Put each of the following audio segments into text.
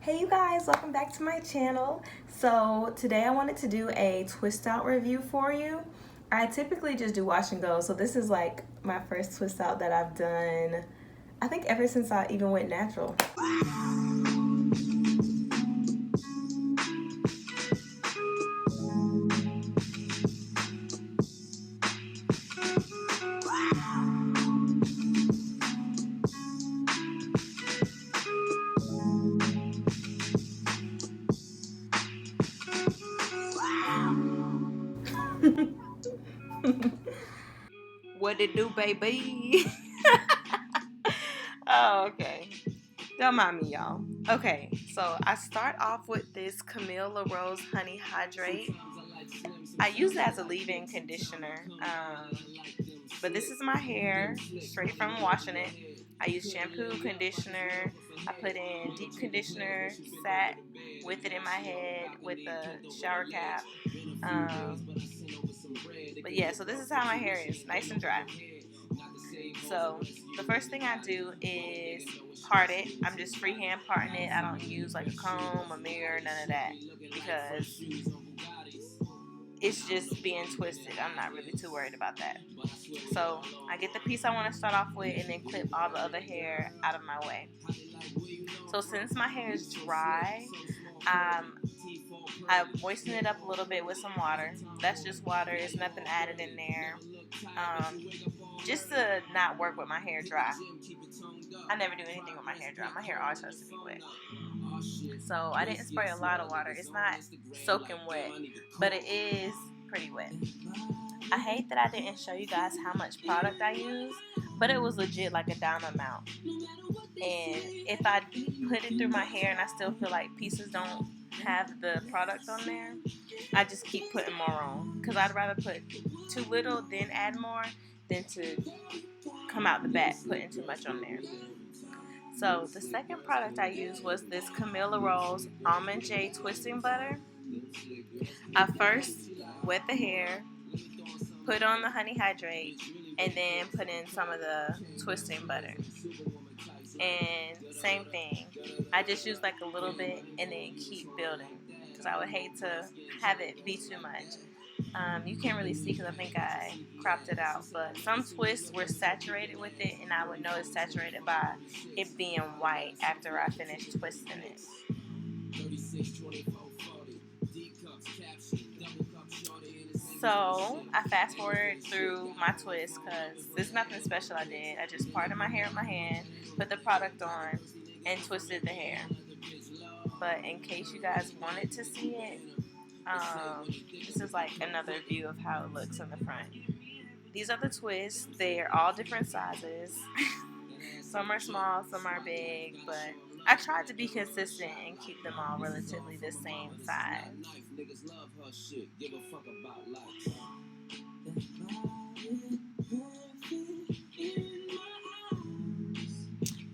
Hey you guys, welcome back to my channel. So today I wanted to do a twist out review for you. I typically just do wash and go, so this is like my first twist out that I've done, I think ever since I even went natural. What it do, baby? Oh, okay. Don't mind me, y'all. Okay, so I start off with this Camille Rose Honey Hydrate. I use it as a leave-in conditioner, but this is my hair straight from washing it. I use shampoo, conditioner. I put in deep conditioner, sat with it in my head with the shower cap. But yeah, so this is how my hair is, nice and dry. So the first thing I do is part it. I'm just freehand parting it. I don't use like a comb, a mirror, none of that, because it's just being twisted. I'm not really too worried about that. So I get the piece I want to start off with and then clip all the other hair out of my way. So since my hair is dry, I moisten it up a little bit with some water. That's just water. There's nothing added in there. Just to not work with my hair dry. I never do anything with my hair dry. My hair always has to be wet. So I didn't spray a lot of water. It's not soaking wet, but it is pretty wet. I hate that I didn't show you guys how much product I use, but it was legit like a dime amount. And if I put it through my hair and I still feel like pieces don't have the product on there, I just keep putting more on, because I'd rather put too little then add more than to come out the bat putting too much on there. So the second product I used was this Camille Rose Almond Twisting Butter. I first wet the hair, put on the Honey Hydrate, and then put in some of the twisting butter. And same thing, I just use like a little bit and then keep building, because I would hate to have it be too much. You can't really see because I think I cropped it out, but some twists were saturated with it, and I would know it's saturated by it being white after I finished twisting it. So I fast forward through my twist because there's nothing special I did. I just parted my hair with my hand, put the product on, and twisted the hair. But in case you guys wanted to see it, this is like another view of how it looks in the front. These are the twists. They're all different sizes. Some are small, some are big, but I tried to be consistent and keep them all relatively the same size.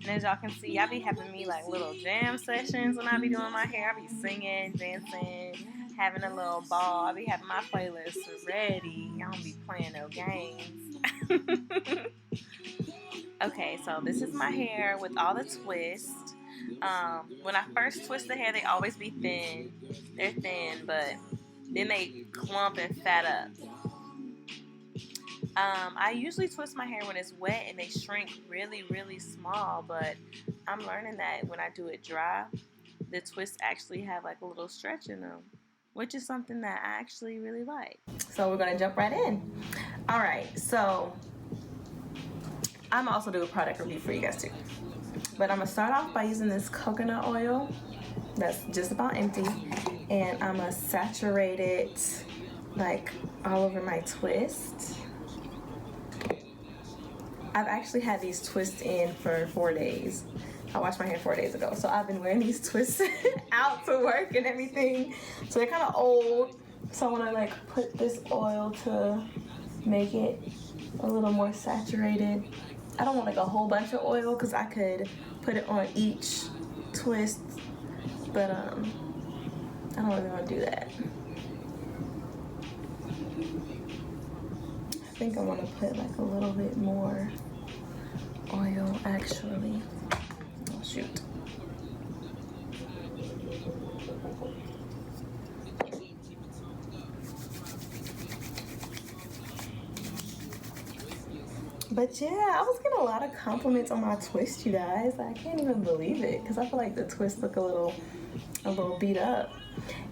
And as y'all can see, I be having me like little jam sessions when I be doing my hair. I be singing, dancing, having a little ball. I be having my playlist ready. I don't be playing no games. Okay, so this is my hair with all the twists. When I first twist the hair, they always be thin. They're thin, but then they clump and fat up. I usually twist my hair when it's wet and they shrink really, really small, but I'm learning that when I do it dry, the twists actually have like a little stretch in them, which is something that I actually really like. So we're gonna jump right in. All right, so I'm also doing a product review for you guys too. But I'm gonna start off by using this coconut oil that's just about empty, and I'm gonna saturate it like all over my twist. I've actually had these twists in for 4 days. I washed my hair 4 days ago, so I've been wearing these twists out to work and everything. So they're kind of old, so I want to like put this oil to make it a little more saturated. I don't want like a whole bunch of oil because I could put it on each twist, but I don't really want to do that. I think I want to put like a little bit more oil actually. Oh shoot. But yeah, I was getting a lot of compliments on my twist, you guys. I can't even believe it because I feel like the twist look a little beat up.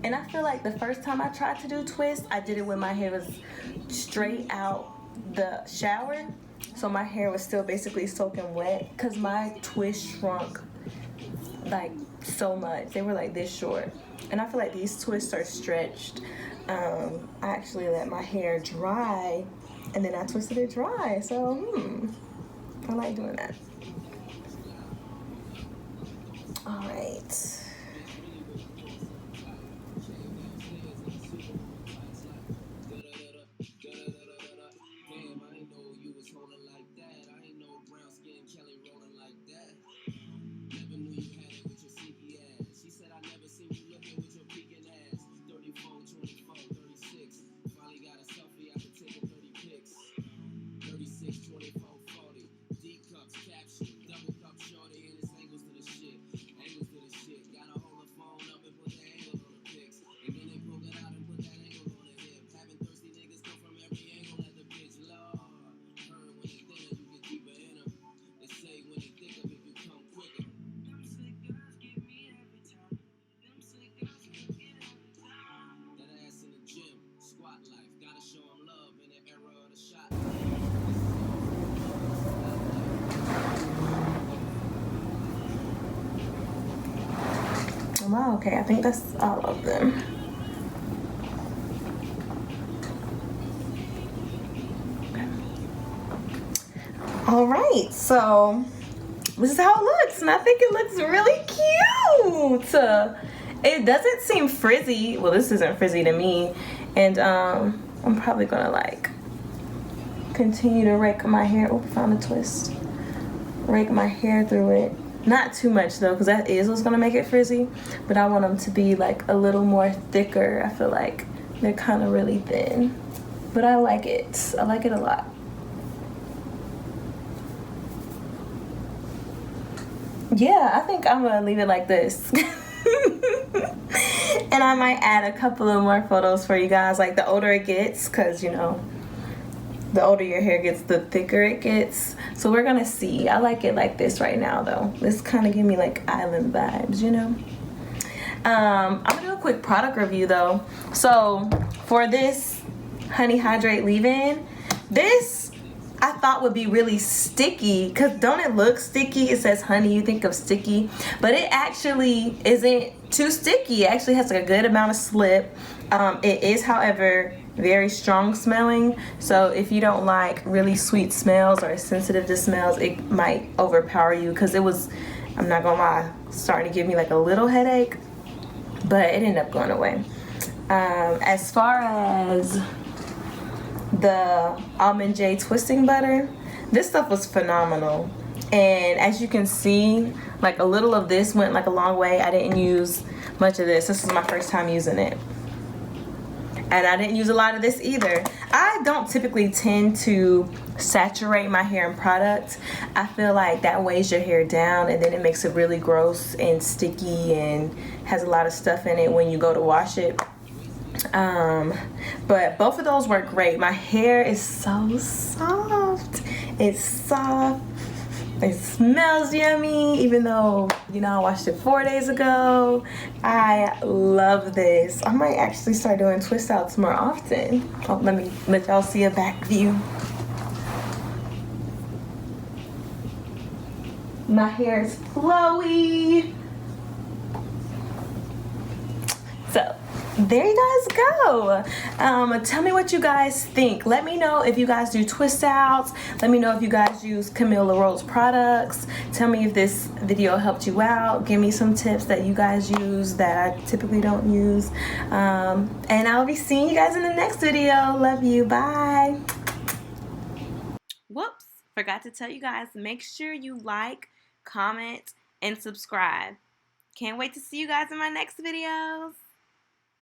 And I feel like the first time I tried to do twist, I did it when my hair was straight out the shower, so my hair was still basically soaking wet because my twist shrunk like so much. They were like this short, and I feel like these twists are stretched. I actually let my hair dry and then I twisted it dry, so I like doing that. All right. Wow, okay, I think that's all of them. Okay. All right, so this is how it looks, and I think it looks really cute. It doesn't seem frizzy. Well, this isn't frizzy to me, and I'm probably gonna like continue to rake my hair. Oh, found a twist. Rake my hair through it. Not too much though, because that is what's gonna make it frizzy. But I want them to be like a little more thicker. I feel like they're kind of really thin, but I like it. I like it a lot. Yeah, I think I'm gonna leave it like this. And I might add a couple of more photos for you guys, like the older it gets, because you know, the older your hair gets, the thicker it gets. So we're gonna see. I like it like this right now though. This kind of give me like island vibes, you know. I'm gonna do a quick product review though. So for this Honey Hydrate leave-in, this I thought would be really sticky, because don't it look sticky? It says honey, you think of sticky, but it actually isn't too sticky. It actually has like a good amount of slip. It is, however, very strong smelling, so if you don't like really sweet smells or sensitive to smells, it might overpower you, because it was, I'm not gonna lie, starting to give me like a little headache, but it ended up going away. As far as the Almond J twisting butter, this stuff was phenomenal, and as you can see, like a little of this went like a long way. I didn't use much of this. This is my first time using it, and I didn't use a lot of this either. I don't typically tend to saturate my hair in product. I feel like that weighs your hair down, and then it makes it really gross and sticky and has a lot of stuff in it when you go to wash it. But both of those work great. My hair is so soft. It's soft. It smells yummy, even though, you know, I washed it 4 days ago. I love this. I might actually start doing twist outs more often. Oh, let me let y'all see a back view. My hair is flowy. So there you guys go. Tell me what you guys think. Let me know if you guys do twist outs. Let me know if you guys use Camille Rose products. Tell me if this video helped you out. Give me some tips that you guys use that I typically don't use. And I'll be seeing you guys in the next video. Love you. Bye. Whoops, forgot to tell you guys, make sure you like, comment, and subscribe. Can't wait to see you guys in my next videos.